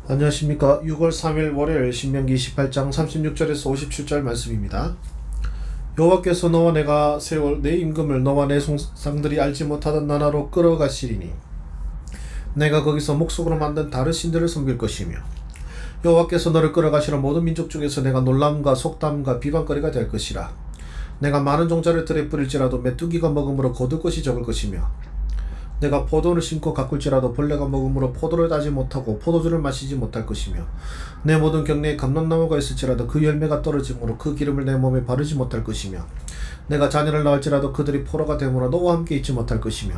안녕하십니까. 6월 3일 월요일 신명기 28장 36절에서 57절 말씀입니다. 여호와께서 너와 내가 세울 내 임금을 너와 내 son상들이 알지 못하던 나라로 끌어가시리니 내가 거기서 목석으로 만든 다른 신들을 섬길 것이며 여호와께서 너를 끌어가시는 모든 민족 중에서 내가 놀람과 속담과 비방거리가 될 것이라. 내가 많은 종자를 들에 뿌릴지라도 메뚜기가 먹음으로 거둘 것이 적을 것이며 내가 포도를 심고 가꿀지라도 벌레가 먹음으로 포도를 따지 못하고 포도주를 마시지 못할 것이며 내 모든 경내에 감람나무가 있을지라도 그 열매가 떨어짐으로 그 기름을 내 몸에 바르지 못할 것이며 내가 자녀를 낳을지라도 그들이 포로가 되므로 너와 함께 있지 못할 것이며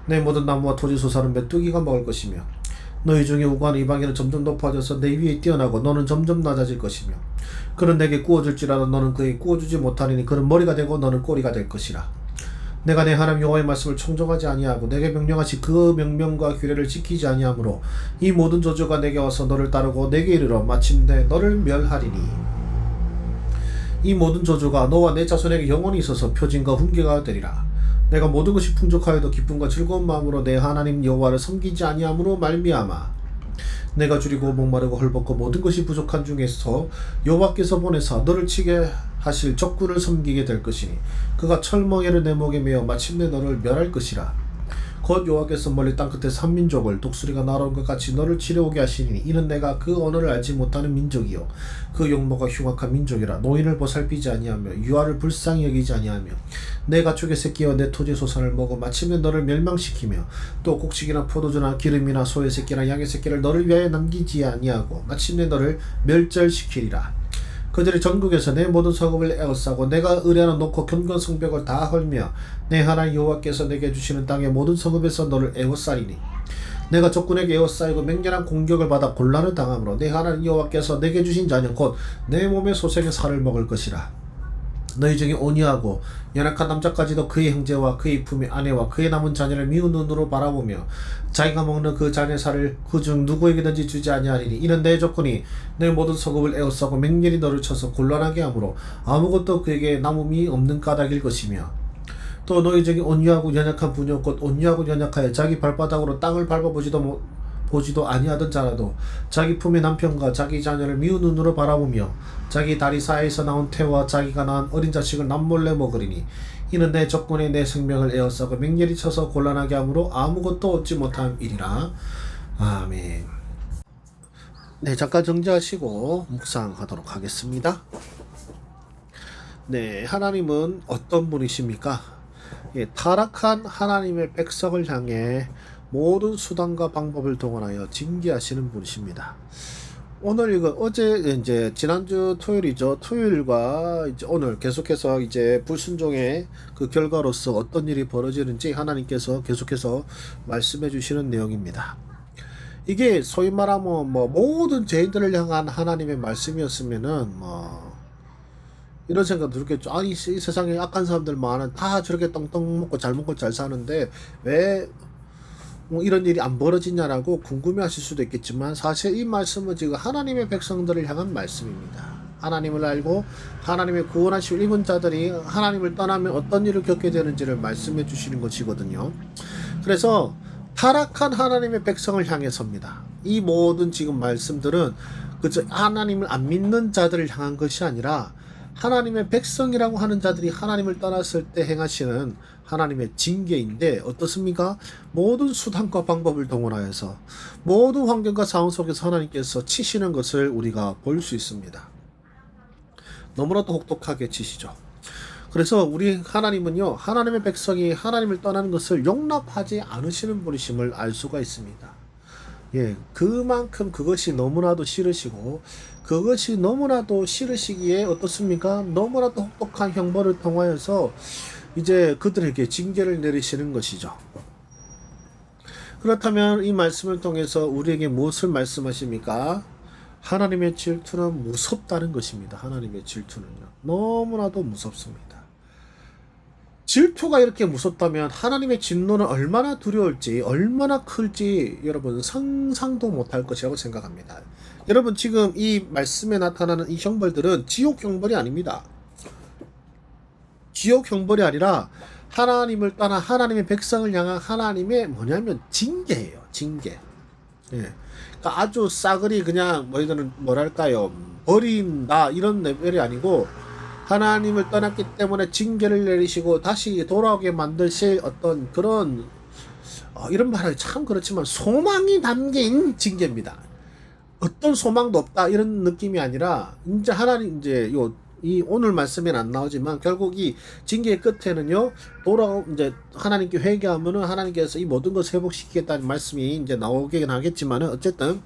내 모든 나무와 토지 소사는 메뚜기가 먹을 것이며 너희 중에 우고하는 이방인은 점점 높아져서 내 위에 뛰어나고 너는 점점 낮아질 것이며 그는 내게 구워줄지라도 너는 그에게 구워주지 못하리니 그는 머리가 되고 너는 꼬리가 될 것이라. 내가 내 하나님 여호와의 말씀을 청종하지 아니하고 내게 명령하시 그 명령과 규례를 지키지 아니하므로 이 모든 저주가 내게 와서 너를 따르고 내게 이르러 마침내 너를 멸하리니 이 모든 저주가 너와 내 자손에게 영원히 있어서 표징과 훈계가 되리라. 내가 모든 것이 풍족하여도 기쁨과 즐거운 마음으로 내 하나님 여호와를 섬기지 아니함으로 말미암아 내가 줄이고 목마르고 헐벗고 모든 것이 부족한 중에서 여호와께서 보내사 너를 치게 하실 적군을 섬기게 될 것이니 그가 철멍에를 내 목에 메어 마침내 너를 멸할 것이라. 곧 여호와께서 멀리 땅끝에서 한 민족을 독수리가 날아온 것 같이 너를 치려오게 하시니 이는 내가 그 언어를 알지 못하는 민족이요 그 용모가 흉악한 민족이라. 노인을 보살피지 아니하며 유아를 불쌍히 여기지 아니하며 내 가축의 새끼와 내 토지 소산을 먹어 마침내 너를 멸망시키며 또 곡식이나 포도주나 기름이나 소의 새끼나 양의 새끼를 너를 위하여 남기지 아니하고 마침내 너를 멸절시키리라. 그들이 전국에서 내 모든 성읍을 에워싸고 내가 의뢰하여 놓고 견고한 성벽을 다 헐며 내 하나님 여호와께서 내게 주시는 땅의 모든 성읍에서 너를 에워싸리니 내가 적군에게 에워싸이고 맹렬한 공격을 받아 곤란을 당하므로 내 하나님 여호와께서 내게 주신 자는 곧 내 몸의 소생의 살을 먹을 것이라. 너희 중에 온유하고 연약한 남자까지도 그의 형제와 그의 품의 아내와 그의 남은 자녀를 미운 눈으로 바라보며 자기가 먹는 그 자녀의 살을 그중 누구에게든지 주지 아니하리니 이는 내 조건이 내 모든 성읍을 에워싸고 맹렬히 너를 쳐서 곤란하게 하므로 아무것도 그에게 남음이 없는 까닭일 것이며 또 너희 중에 온유하고 연약한 부녀 곧 온유하고 연약하여 자기 발바닥으로 땅을 밟아보지도 아니하던 자라도 자기 품의 남편과 자기 자녀를 미운 눈으로 바라보며 자기 다리 사이에서 나온 태와 자기가 낳은 어린 자식을 남몰래 먹으리니 이는 내 적군의 내 생명을 에워싸고 맹렬히 쳐서 곤란하게 하므로 아무것도 얻지 못함이리라. 아멘. 네, 잠깐 정지하시고 묵상하도록 하겠습니다. 네, 하나님은 어떤 분이십니까? 타락한 하나님의 백성을 향해 모든 수단과 방법을 동원하여 징계하시는 분이십니다. 오늘 어제 지난주 토요일이죠. 토요일과 이제 오늘 계속해서 이제 불순종의 그 결과로서 어떤 일이 벌어지는지 하나님께서 계속해서 말씀해 주시는 내용입니다. 이게 소위 말하면 모든 죄인들을 향한 하나님의 말씀이었으면은 이런 생각 들겠죠. 아니, 이 세상에 악한 사람들 많은 다 저렇게 떵떵 먹고 잘 먹고 잘 사는데 왜 이런 일이 안 벌어지냐라고 궁금해하실 수도 있겠지만 사실 이 말씀은 지금 하나님의 백성들을 향한 말씀입니다. 하나님을 알고 하나님의 구원하실 입은 자들이 하나님을 떠나면 어떤 일을 겪게 되는지를 말씀해 주시는 것이거든요. 그래서 타락한 하나님의 백성을 향해서입니다. 이 모든 지금 말씀들은 그저 하나님을 안 믿는 자들을 향한 것이 아니라 하나님의 백성이라고 하는 자들이 하나님을 떠났을 때 행하시는 하나님의 징계인데 어떻습니까? 모든 수단과 방법을 동원하여서 모든 환경과 상황 속에서 하나님께서 치시는 것을 우리가 볼 수 있습니다. 너무나도 혹독하게 치시죠. 그래서 우리 하나님은요, 하나님의 백성이 하나님을 떠나는 것을 용납하지 않으시는 분이심을 알 수가 있습니다. 그만큼 그것이 너무나도 싫으시고 그것이 너무나도 싫으시기에 어떻습니까? 너무나도 혹독한 형벌을 통하여서 이제 그들에게 징계를 내리시는 것이죠. 그렇다면 이 말씀을 통해서 우리에게 무엇을 말씀하십니까? 하나님의 질투는 무섭다는 것입니다. 하나님의 질투는요, 너무나도 무섭습니다. 질투가 이렇게 무섭다면 하나님의 진노는 얼마나 두려울지, 얼마나 클지 여러분 상상도 못할 것이라고 생각합니다. 여러분, 지금 이 말씀에 나타나는 이 형벌들은 지옥 형벌이 아닙니다. 지옥 형벌이 아니라 하나님을 떠나 하나님의 백성을 향한 하나님의 징계예요. 징계. 그러니까 아주 싸그리 그냥 뭐랄까요, 버린다 이런 레벨이 아니고 하나님을 떠났기 때문에 징계를 내리시고 다시 돌아오게 만드실 어떤 그런 이런 말이 참 그렇지만 소망이 담긴 징계입니다. 어떤 소망도 없다 이런 느낌이 아니라 이제 하나님 이제 이 오늘 말씀에는 안 나오지만 결국 이 징계의 끝에는요 이제 하나님께 회개하면은 하나님께서 이 모든 것을 회복시키겠다는 말씀이 이제 나오긴 하겠지만은 어쨌든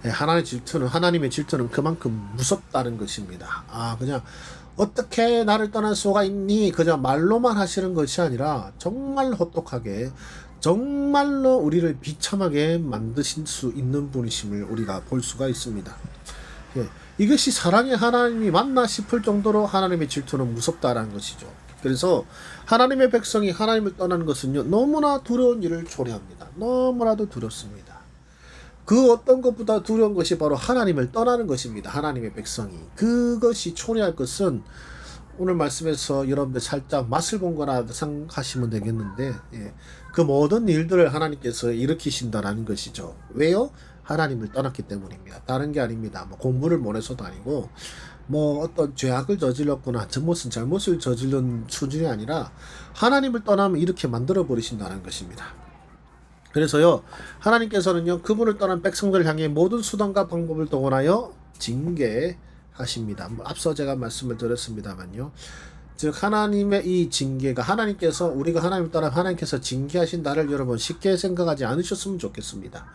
하나님의 질투는 그만큼 무섭다는 것입니다. 그냥 어떻게 나를 떠날 수가 있니? 그냥 말로만 하시는 것이 아니라 정말 혹독하게 정말로 우리를 비참하게 만드실 수 있는 분이심을 우리가 볼 수가 있습니다. 이것이 사랑의 하나님이 맞나 싶을 정도로 하나님의 질투는 무섭다라는 것이죠. 그래서 하나님의 백성이 하나님을 떠나는 것은요 너무나 두려운 일을 초래합니다. 너무나도 두렵습니다. 그 어떤 것보다 두려운 것이 바로 하나님을 떠나는 것입니다. 하나님의 백성이 그것이 초래할 것은 오늘 말씀에서 여러분들 살짝 맛을 본 거나 생각하시면 되겠는데 그 모든 일들을 하나님께서 일으키신다라는 것이죠. 왜요? 하나님을 떠났기 때문입니다. 다른 게 아닙니다. 공부를 못해서도 아니고 어떤 죄악을 저질렀거나 무슨 잘못을 저지른 수준이 아니라 하나님을 떠나면 이렇게 만들어 버리신다는 것입니다. 그래서요 하나님께서는요 그분을 떠난 백성들을 향해 모든 수단과 방법을 동원하여 징계하십니다. 앞서 제가 말씀을 드렸습니다만요, 즉 하나님의 이 징계가 하나님께서 우리가 하나님을 떠나 하나님께서 징계하신다를 여러분 쉽게 생각하지 않으셨으면 좋겠습니다.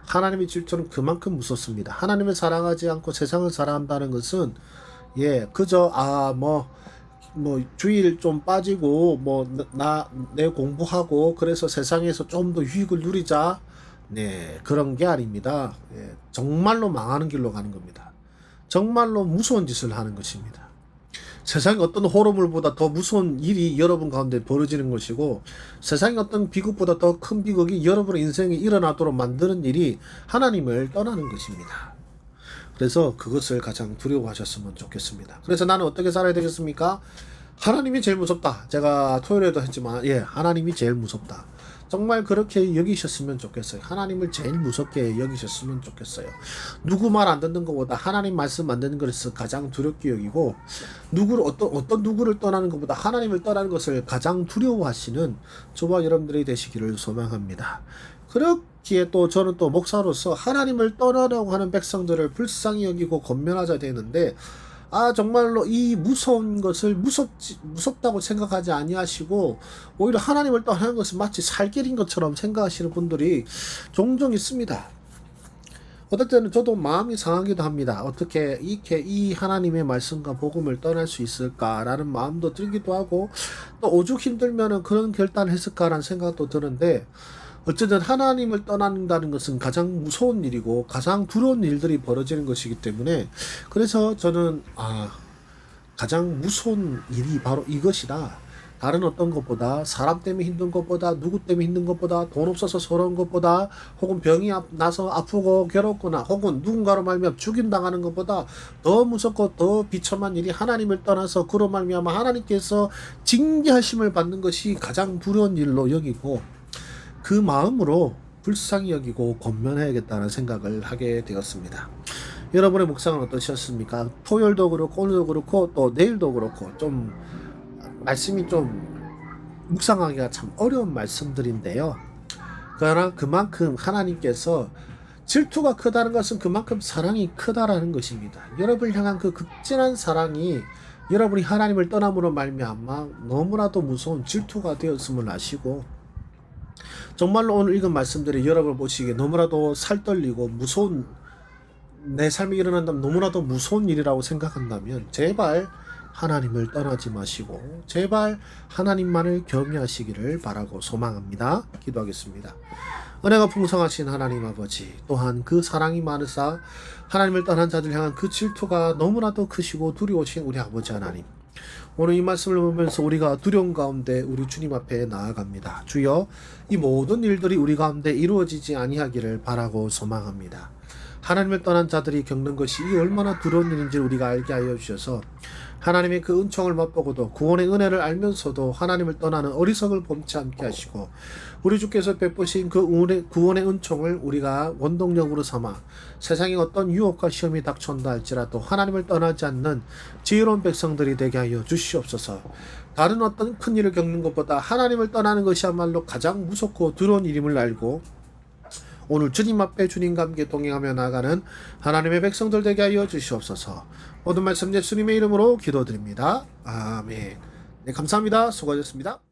하나님의 질투는 그만큼 무섭습니다. 하나님을 사랑하지 않고 세상을 사랑한다는 것은 그저 주일 좀 빠지고 내 공부하고 그래서 세상에서 좀 더 유익을 누리자 그런 게 아닙니다. 정말로 망하는 길로 가는 겁니다. 정말로 무서운 짓을 하는 것입니다. 세상의 어떤 호러물보다 더 무서운 일이 여러분 가운데 벌어지는 것이고 세상의 어떤 비극보다 더 큰 비극이 여러분의 인생에 일어나도록 만드는 일이 하나님을 떠나는 것입니다. 그래서 그것을 가장 두려워하셨으면 좋겠습니다. 그래서 나는 어떻게 살아야 되겠습니까? 하나님이 제일 무섭다. 제가 토요일에도 했지만 하나님이 제일 무섭다. 정말 그렇게 여기셨으면 좋겠어요. 하나님을 제일 무섭게 여기셨으면 좋겠어요. 누구 말 안 듣는 것보다 하나님 말씀 안 듣는 것을 가장 두렵게 여기고 어떤 누구를 떠나는 것보다 하나님을 떠나는 것을 가장 두려워하시는 저와 여러분들이 되시기를 소망합니다. 그렇기에 또 저는 또 목사로서 하나님을 떠나려고 하는 백성들을 불쌍히 여기고 권면하자 되는데 정말로 이 무서운 것을 무섭다고 생각하지 아니하시고 오히려 하나님을 떠나는 것을 마치 살길인 것처럼 생각하시는 분들이 종종 있습니다. 어떨 때는 저도 마음이 상하기도 합니다. 어떻게 이 하나님의 말씀과 복음을 떠날 수 있을까라는 마음도 들기도 하고 또 오죽 힘들면은 그런 결단을 했을까라는 생각도 드는데 어쨌든 하나님을 떠난다는 것은 가장 무서운 일이고 가장 두려운 일들이 벌어지는 것이기 때문에 그래서 저는 가장 무서운 일이 바로 이것이다. 다른 어떤 것보다 사람 때문에 힘든 것보다 누구 때문에 힘든 것보다 돈 없어서 서러운 것보다 혹은 병이 나서 아프고 괴롭거나 혹은 누군가로 말미암아 죽임당하는 것보다 더 무섭고 더 비참한 일이 하나님을 떠나서 그로 말미암아 하나님께서 징계하심을 받는 것이 가장 두려운 일로 여기고 그 마음으로 불쌍히 여기고 권면해야겠다는 생각을 하게 되었습니다. 여러분의 묵상은 어떠셨습니까? 토요일도 그렇고 오늘도 그렇고 또 내일도 그렇고 좀 말씀이 좀 묵상하기가 참 어려운 말씀들인데요. 그러나 그만큼 하나님께서 질투가 크다는 것은 그만큼 사랑이 크다라는 것입니다. 여러분을 향한 그 극진한 사랑이 여러분이 하나님을 떠남으로 말미암아 너무나도 무서운 질투가 되었음을 아시고 정말로 오늘 읽은 말씀들이 여러분을 보시기에 너무나도 살떨리고 무서운 내 삶이 일어난다면 너무나도 무서운 일이라고 생각한다면 제발 하나님을 떠나지 마시고 제발 하나님만을 경외하시기를 바라고 소망합니다. 기도하겠습니다. 은혜가 풍성하신 하나님 아버지, 또한 그 사랑이 많으사 하나님을 떠난 자들 향한 그 질투가 너무나도 크시고 두려우신 우리 아버지 하나님, 오늘 이 말씀을 보면서 우리가 두려움 가운데 우리 주님 앞에 나아갑니다. 주여, 이 모든 일들이 우리 가운데 이루어지지 아니하기를 바라고 소망합니다. 하나님을 떠난 자들이 겪는 것이 이 얼마나 두려운 일인지 우리가 알게 하여 주셔서 하나님의 그 은총을 맛보고도 구원의 은혜를 알면서도 하나님을 떠나는 어리석을 범치 않게 하시고 우리 주께서 베푸신 그 구원의 은총을 우리가 원동력으로 삼아 세상에 어떤 유혹과 시험이 닥쳐온다 할지라도 하나님을 떠나지 않는 지혜로운 백성들이 되게 하여 주시옵소서. 다른 어떤 큰 일을 겪는 것보다 하나님을 떠나는 것이야말로 가장 무섭고 두려운 일임을 알고 오늘 주님 앞에 주님과 함께 동행하며 나아가는 하나님의 백성들 되게 하여 주시옵소서. 모든 말씀 예수님의 이름으로 기도드립니다. 아멘. 네, 감사합니다. 수고하셨습니다.